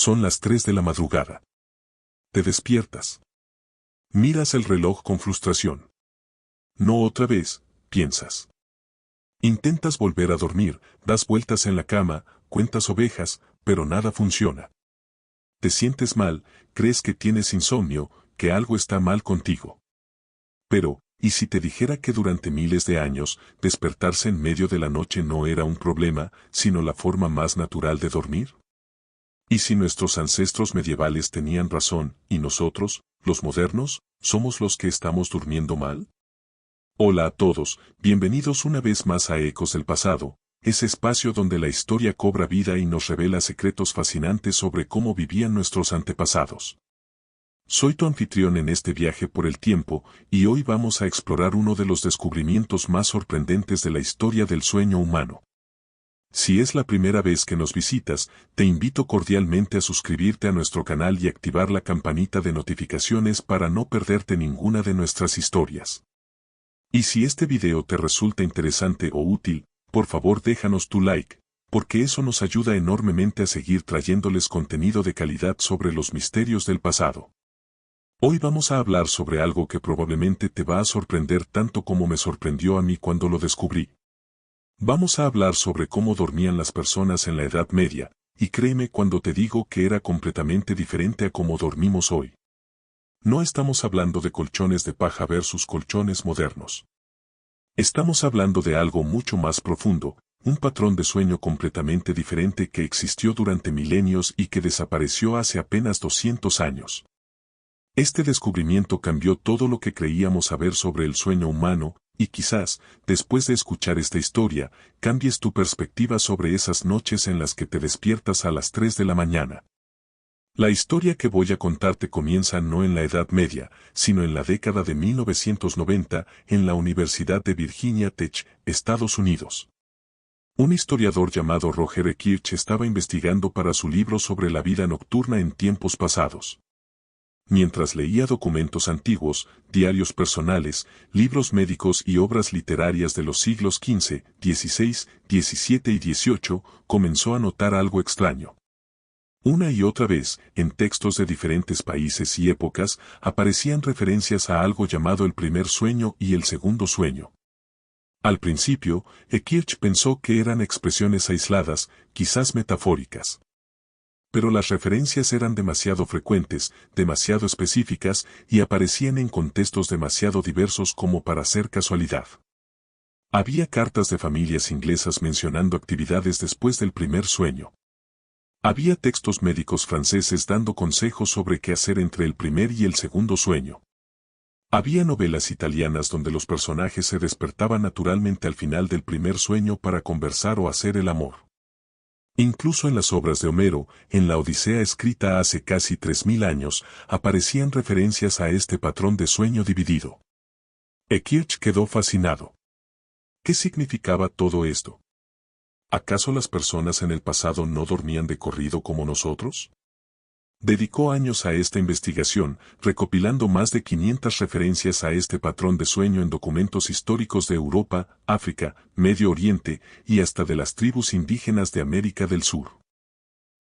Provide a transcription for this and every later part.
Son las 3 de la madrugada. Te despiertas. Miras el reloj con frustración. No otra vez, piensas. Intentas volver a dormir, das vueltas en la cama, cuentas ovejas, pero nada funciona. Te sientes mal, crees que tienes insomnio, que algo está mal contigo. Pero, ¿y si te dijera que durante miles de años, despertarse en medio de la noche no era un problema, sino la forma más natural de dormir? ¿Y si nuestros ancestros medievales tenían razón, y nosotros, los modernos, somos los que estamos durmiendo mal? Hola a todos, bienvenidos una vez más a Ecos del Pasado, ese espacio donde la historia cobra vida y nos revela secretos fascinantes sobre cómo vivían nuestros antepasados. Soy tu anfitrión en este viaje por el tiempo, y hoy vamos a explorar uno de los descubrimientos más sorprendentes de la historia del sueño humano. Si es la primera vez que nos visitas, te invito cordialmente a suscribirte a nuestro canal y activar la campanita de notificaciones para no perderte ninguna de nuestras historias. Y si este video te resulta interesante o útil, por favor déjanos tu like, porque eso nos ayuda enormemente a seguir trayéndoles contenido de calidad sobre los misterios del pasado. Hoy vamos a hablar sobre algo que probablemente te va a sorprender tanto como me sorprendió a mí cuando lo descubrí. Vamos a hablar sobre cómo dormían las personas en la Edad Media, y créeme cuando te digo que era completamente diferente a cómo dormimos hoy. No estamos hablando de colchones de paja versus colchones modernos. Estamos hablando de algo mucho más profundo, un patrón de sueño completamente diferente que existió durante milenios y que desapareció hace apenas 200 años. Este descubrimiento cambió todo lo que creíamos saber sobre el sueño humano, y quizás, después de escuchar esta historia, cambies tu perspectiva sobre esas noches en las que te despiertas a las 3 de la mañana. La historia que voy a contarte comienza no en la Edad Media, sino en la década de 1990, en la Universidad de Virginia Tech, Estados Unidos. Un historiador llamado Roger E. Kirch estaba investigando para su libro sobre la vida nocturna en tiempos pasados. Mientras leía documentos antiguos, diarios personales, libros médicos y obras literarias de los siglos XV, XVI, XVII y XVIII, comenzó a notar algo extraño. Una y otra vez, en textos de diferentes países y épocas, aparecían referencias a algo llamado el primer sueño y el segundo sueño. Al principio, Kirch pensó que eran expresiones aisladas, quizás metafóricas. Pero las referencias eran demasiado frecuentes, demasiado específicas, y aparecían en contextos demasiado diversos como para ser casualidad. Había cartas de familias inglesas mencionando actividades después del primer sueño. Había textos médicos franceses dando consejos sobre qué hacer entre el primer y el segundo sueño. Había novelas italianas donde los personajes se despertaban naturalmente al final del primer sueño para conversar o hacer el amor. Incluso en las obras de Homero, en la Odisea escrita hace casi 3000 años, aparecían referencias a este patrón de sueño dividido. Kirch quedó fascinado. ¿Qué significaba todo esto? ¿Acaso las personas en el pasado no dormían de corrido como nosotros? Dedicó años a esta investigación, recopilando más de 500 referencias a este patrón de sueño en documentos históricos de Europa, África, Medio Oriente y hasta de las tribus indígenas de América del Sur.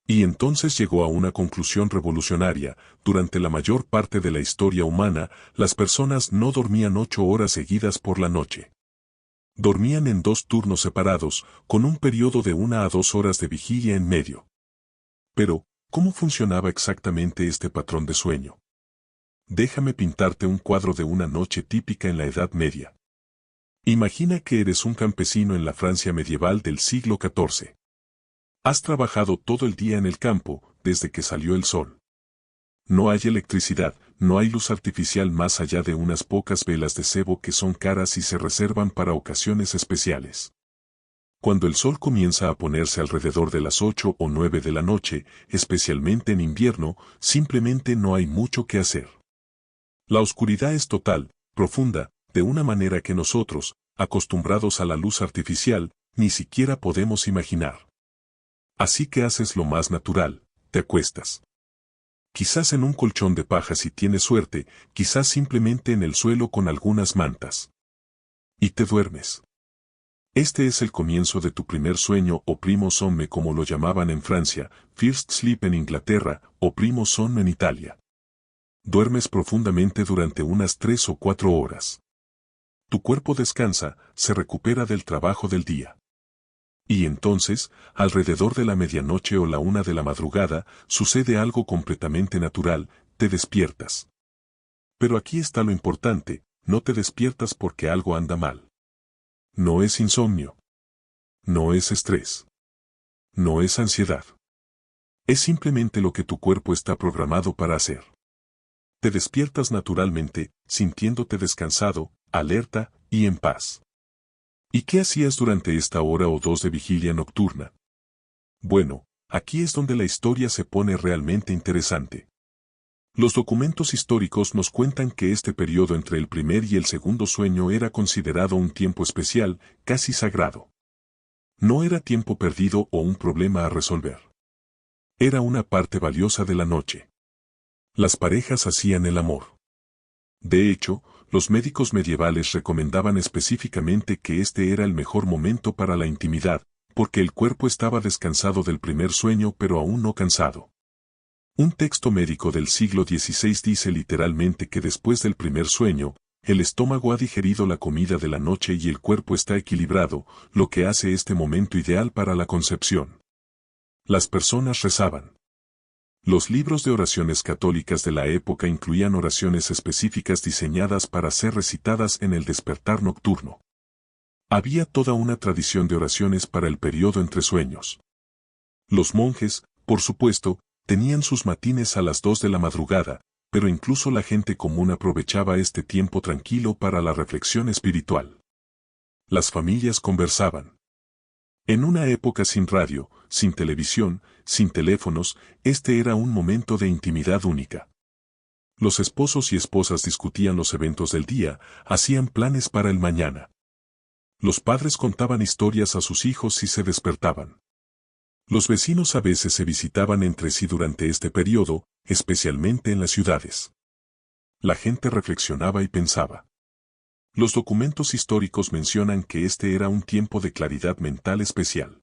Y entonces llegó a una conclusión revolucionaria: durante la mayor parte de la historia humana, las personas no dormían 8 horas seguidas por la noche. Dormían en 2 turnos separados, con un periodo de 1 a 2 horas de vigilia en medio. Pero, ¿cómo funcionaba exactamente este patrón de sueño? Déjame pintarte un cuadro de una noche típica en la Edad Media. Imagina que eres un campesino en la Francia medieval del siglo XIV. Has trabajado todo el día en el campo, desde que salió el sol. No hay electricidad, no hay luz artificial más allá de unas pocas velas de cebo que son caras y se reservan para ocasiones especiales. Cuando el sol comienza a ponerse alrededor de las 8 o 9 de la noche, especialmente en invierno, simplemente no hay mucho que hacer. La oscuridad es total, profunda, de una manera que nosotros, acostumbrados a la luz artificial, ni siquiera podemos imaginar. Así que haces lo más natural, te acuestas. Quizás en un colchón de paja si tienes suerte, quizás simplemente en el suelo con algunas mantas. Y te duermes. Este es el comienzo de tu primer sueño o primo sonno como lo llamaban en Francia, first sleep en Inglaterra o primo sonno en Italia. Duermes profundamente durante unas 3 o 4 horas. Tu cuerpo descansa, se recupera del trabajo del día. Y entonces, alrededor de la medianoche o la 1 de la madrugada, sucede algo completamente natural, te despiertas. Pero aquí está lo importante, no te despiertas porque algo anda mal. No es insomnio. No es estrés. No es ansiedad. Es simplemente lo que tu cuerpo está programado para hacer. Te despiertas naturalmente, sintiéndote descansado, alerta y en paz. ¿Y qué hacías durante esta hora o 2 de vigilia nocturna? Bueno, aquí es donde la historia se pone realmente interesante. Los documentos históricos nos cuentan que este periodo entre el primer y el segundo sueño era considerado un tiempo especial, casi sagrado. No era tiempo perdido o un problema a resolver. Era una parte valiosa de la noche. Las parejas hacían el amor. De hecho, los médicos medievales recomendaban específicamente que este era el mejor momento para la intimidad, porque el cuerpo estaba descansado del primer sueño pero aún no cansado. Un texto médico del siglo XVI dice literalmente que después del primer sueño, el estómago ha digerido la comida de la noche y el cuerpo está equilibrado, lo que hace este momento ideal para la concepción. Las personas rezaban. Los libros de oraciones católicas de la época incluían oraciones específicas diseñadas para ser recitadas en el despertar nocturno. Había toda una tradición de oraciones para el periodo entre sueños. Los monjes, por supuesto, tenían sus matines a las 2 de la madrugada, pero incluso la gente común aprovechaba este tiempo tranquilo para la reflexión espiritual. Las familias conversaban. En una época sin radio, sin televisión, sin teléfonos, este era un momento de intimidad única. Los esposos y esposas discutían los eventos del día, hacían planes para el mañana. Los padres contaban historias a sus hijos y se despertaban. Los vecinos a veces se visitaban entre sí durante este periodo, especialmente en las ciudades. La gente reflexionaba y pensaba. Los documentos históricos mencionan que este era un tiempo de claridad mental especial.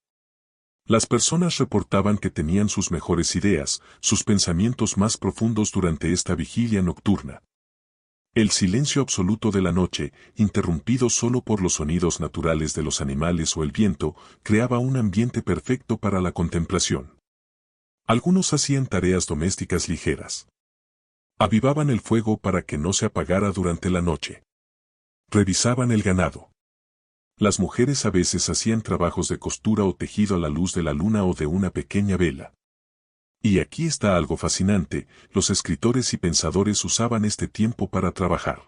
Las personas reportaban que tenían sus mejores ideas, sus pensamientos más profundos durante esta vigilia nocturna. El silencio absoluto de la noche, interrumpido solo por los sonidos naturales de los animales o el viento, creaba un ambiente perfecto para la contemplación. Algunos hacían tareas domésticas ligeras. Avivaban el fuego para que no se apagara durante la noche. Revisaban el ganado. Las mujeres a veces hacían trabajos de costura o tejido a la luz de la luna o de una pequeña vela. Y aquí está algo fascinante, los escritores y pensadores usaban este tiempo para trabajar.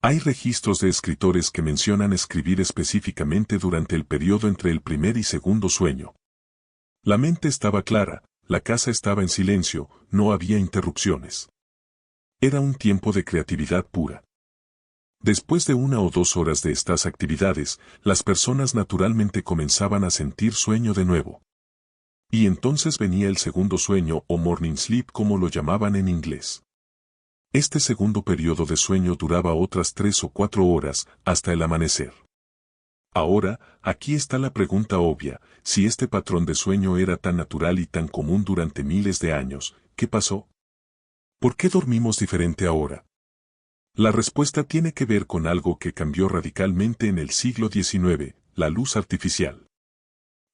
Hay registros de escritores que mencionan escribir específicamente durante el periodo entre el primer y segundo sueño. La mente estaba clara, la casa estaba en silencio, no había interrupciones. Era un tiempo de creatividad pura. Después de 1 o 2 horas de estas actividades, las personas naturalmente comenzaban a sentir sueño de nuevo. Y entonces venía el segundo sueño o morning sleep como lo llamaban en inglés. Este segundo periodo de sueño duraba otras 3 o 4 horas, hasta el amanecer. Ahora, aquí está la pregunta obvia, si este patrón de sueño era tan natural y tan común durante miles de años, ¿qué pasó? ¿Por qué dormimos diferente ahora? La respuesta tiene que ver con algo que cambió radicalmente en el siglo XIX, la luz artificial.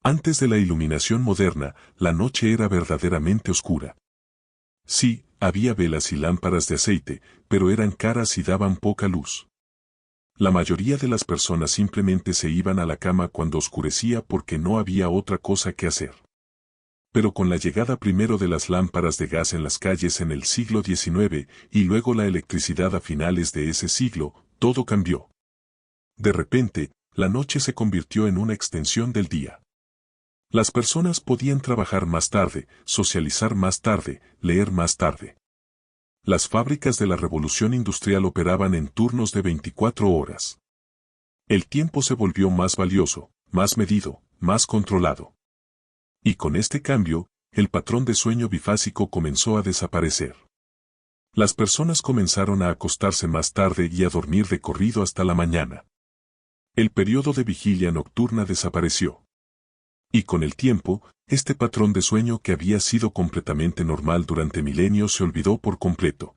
Antes de la iluminación moderna, la noche era verdaderamente oscura. Sí, había velas y lámparas de aceite, pero eran caras y daban poca luz. La mayoría de las personas simplemente se iban a la cama cuando oscurecía porque no había otra cosa que hacer. Pero con la llegada primero de las lámparas de gas en las calles en el siglo XIX y luego la electricidad a finales de ese siglo, todo cambió. De repente, la noche se convirtió en una extensión del día. Las personas podían trabajar más tarde, socializar más tarde, leer más tarde. Las fábricas de la revolución industrial operaban en turnos de 24 horas. El tiempo se volvió más valioso, más medido, más controlado. Y con este cambio, el patrón de sueño bifásico comenzó a desaparecer. Las personas comenzaron a acostarse más tarde y a dormir de corrido hasta la mañana. El periodo de vigilia nocturna desapareció. Y con el tiempo, este patrón de sueño que había sido completamente normal durante milenios se olvidó por completo.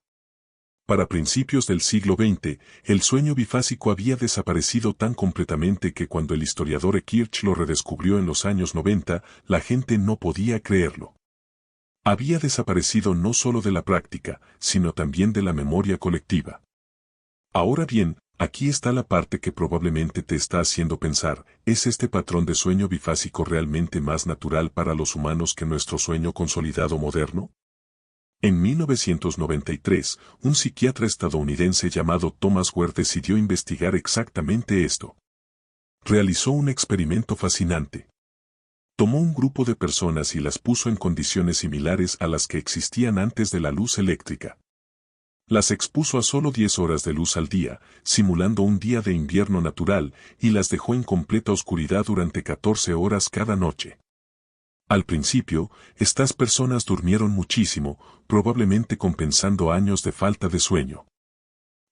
Para principios del siglo XX, el sueño bifásico había desaparecido tan completamente que cuando el historiador Kirch lo redescubrió en los años 90, la gente no podía creerlo. Había desaparecido no solo de la práctica, sino también de la memoria colectiva. Ahora bien, aquí está la parte que probablemente te está haciendo pensar, ¿es este patrón de sueño bifásico realmente más natural para los humanos que nuestro sueño consolidado moderno? En 1993, un psiquiatra estadounidense llamado Thomas Ware decidió investigar exactamente esto. Realizó un experimento fascinante. Tomó un grupo de personas y las puso en condiciones similares a las que existían antes de la luz eléctrica. Las expuso a solo 10 horas de luz al día, simulando un día de invierno natural, y las dejó en completa oscuridad durante 14 horas cada noche. Al principio, estas personas durmieron muchísimo, probablemente compensando años de falta de sueño.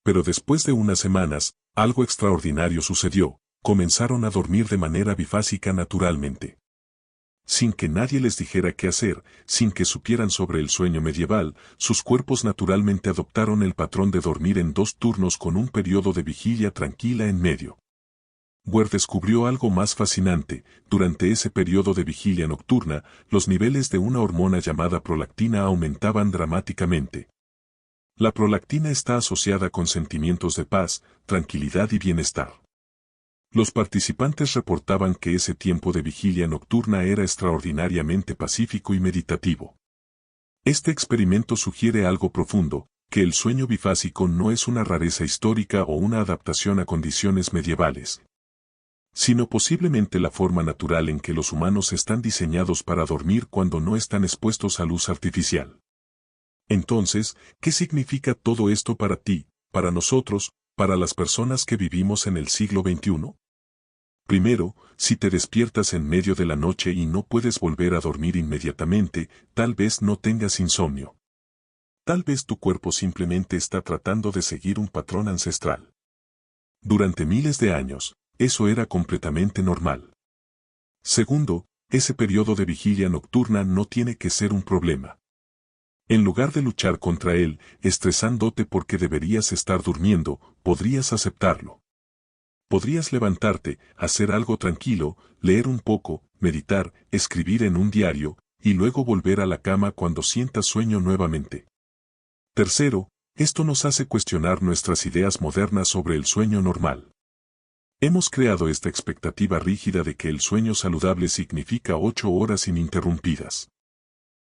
Pero después de unas semanas, algo extraordinario sucedió, comenzaron a dormir de manera bifásica naturalmente. Sin que nadie les dijera qué hacer, sin que supieran sobre el sueño medieval, sus cuerpos naturalmente adoptaron el patrón de dormir en 2 turnos con un periodo de vigilia tranquila en medio. Ware descubrió algo más fascinante: durante ese periodo de vigilia nocturna, los niveles de una hormona llamada prolactina aumentaban dramáticamente. La prolactina está asociada con sentimientos de paz, tranquilidad y bienestar. Los participantes reportaban que ese tiempo de vigilia nocturna era extraordinariamente pacífico y meditativo. Este experimento sugiere algo profundo, que el sueño bifásico no es una rareza histórica o una adaptación a condiciones medievales, sino posiblemente la forma natural en que los humanos están diseñados para dormir cuando no están expuestos a luz artificial. Entonces, ¿qué significa todo esto para ti, para nosotros, para las personas que vivimos en el siglo XXI? Primero, si te despiertas en medio de la noche y no puedes volver a dormir inmediatamente, tal vez no tengas insomnio. Tal vez tu cuerpo simplemente está tratando de seguir un patrón ancestral. Durante miles de años, eso era completamente normal. Segundo, ese periodo de vigilia nocturna no tiene que ser un problema. En lugar de luchar contra él, estresándote porque deberías estar durmiendo, podrías aceptarlo. Podrías levantarte, hacer algo tranquilo, leer un poco, meditar, escribir en un diario, y luego volver a la cama cuando sientas sueño nuevamente. Tercero, esto nos hace cuestionar nuestras ideas modernas sobre el sueño normal. Hemos creado esta expectativa rígida de que el sueño saludable significa 8 horas ininterrumpidas.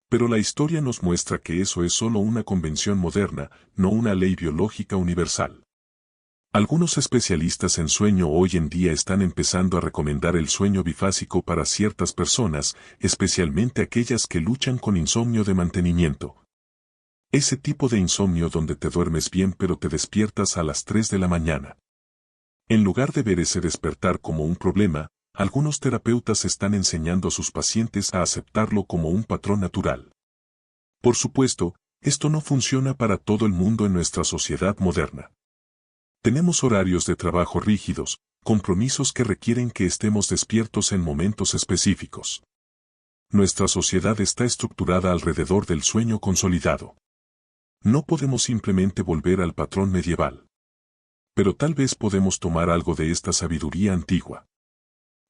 Pero la historia nos muestra que eso es solo una convención moderna, no una ley biológica universal. Algunos especialistas en sueño hoy en día están empezando a recomendar el sueño bifásico para ciertas personas, especialmente aquellas que luchan con insomnio de mantenimiento. Ese tipo de insomnio donde te duermes bien pero te despiertas a las 3 de la mañana. En lugar de ver ese despertar como un problema, algunos terapeutas están enseñando a sus pacientes a aceptarlo como un patrón natural. Por supuesto, esto no funciona para todo el mundo en nuestra sociedad moderna. Tenemos horarios de trabajo rígidos, compromisos que requieren que estemos despiertos en momentos específicos. Nuestra sociedad está estructurada alrededor del sueño consolidado. No podemos simplemente volver al patrón medieval. Pero tal vez podemos tomar algo de esta sabiduría antigua.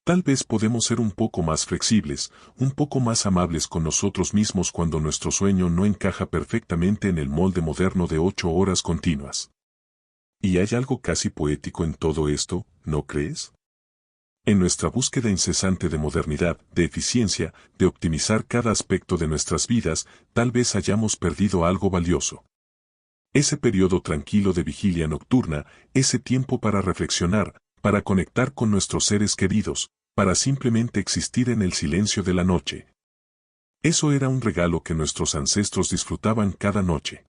Tal vez podemos ser un poco más flexibles, un poco más amables con nosotros mismos cuando nuestro sueño no encaja perfectamente en el molde moderno de 8 horas continuas. Y hay algo casi poético en todo esto, ¿no crees? En nuestra búsqueda incesante de modernidad, de eficiencia, de optimizar cada aspecto de nuestras vidas, tal vez hayamos perdido algo valioso. Ese periodo tranquilo de vigilia nocturna, ese tiempo para reflexionar, para conectar con nuestros seres queridos, para simplemente existir en el silencio de la noche. Eso era un regalo que nuestros ancestros disfrutaban cada noche.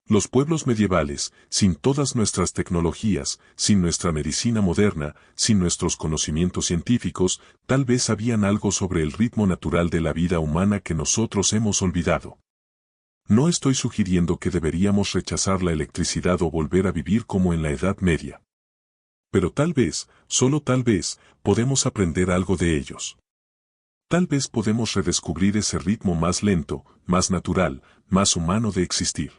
Los pueblos medievales, sin todas nuestras tecnologías, sin nuestra medicina moderna, sin nuestros conocimientos científicos, tal vez sabían algo sobre el ritmo natural de la vida humana que nosotros hemos olvidado. No estoy sugiriendo que deberíamos rechazar la electricidad o volver a vivir como en la Edad Media. Pero tal vez, solo tal vez, podemos aprender algo de ellos. Tal vez podemos redescubrir ese ritmo más lento, más natural, más humano de existir.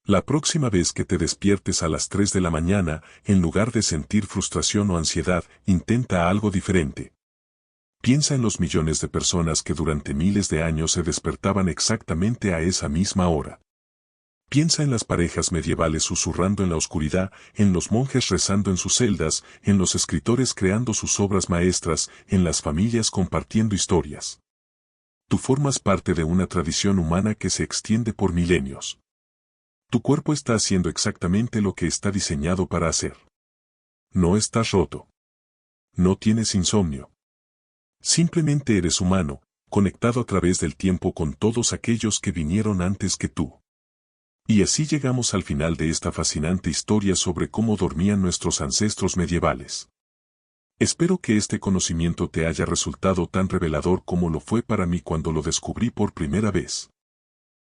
La próxima vez que te despiertes a las 3 de la mañana, en lugar de sentir frustración o ansiedad, intenta algo diferente. Piensa en los millones de personas que durante miles de años se despertaban exactamente a esa misma hora. Piensa en las parejas medievales susurrando en la oscuridad, en los monjes rezando en sus celdas, en los escritores creando sus obras maestras, en las familias compartiendo historias. Tú formas parte de una tradición humana que se extiende por milenios. Tu cuerpo está haciendo exactamente lo que está diseñado para hacer. No estás roto. No tienes insomnio. Simplemente eres humano, conectado a través del tiempo con todos aquellos que vinieron antes que tú. Y así llegamos al final de esta fascinante historia sobre cómo dormían nuestros ancestros medievales. Espero que este conocimiento te haya resultado tan revelador como lo fue para mí cuando lo descubrí por primera vez.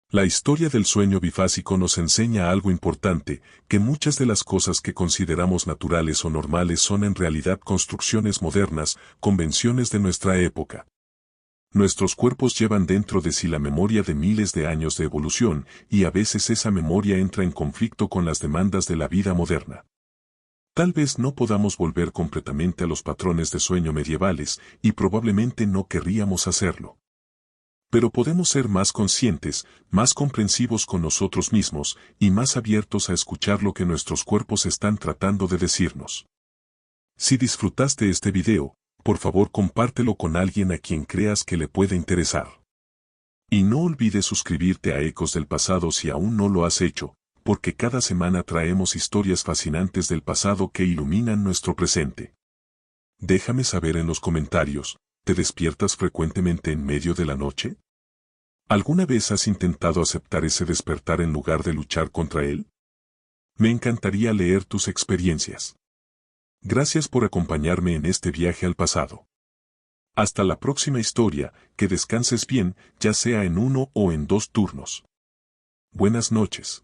La historia del sueño bifásico nos enseña algo importante, que muchas de las cosas que consideramos naturales o normales son en realidad construcciones modernas, convenciones de nuestra época. Nuestros cuerpos llevan dentro de sí la memoria de miles de años de evolución, y a veces esa memoria entra en conflicto con las demandas de la vida moderna. Tal vez no podamos volver completamente a los patrones de sueño medievales, y probablemente no querríamos hacerlo. Pero podemos ser más conscientes, más comprensivos con nosotros mismos, y más abiertos a escuchar lo que nuestros cuerpos están tratando de decirnos. Si disfrutaste este video, por favor compártelo con alguien a quien creas que le puede interesar. Y no olvides suscribirte a Ecos del Pasado si aún no lo has hecho, porque cada semana traemos historias fascinantes del pasado que iluminan nuestro presente. Déjame saber en los comentarios, ¿te despiertas frecuentemente en medio de la noche? ¿Alguna vez has intentado aceptar ese despertar en lugar de luchar contra él? Me encantaría leer tus experiencias. Gracias por acompañarme en este viaje al pasado. Hasta la próxima historia, que descanses bien, ya sea en 1 o en 2 turnos. Buenas noches.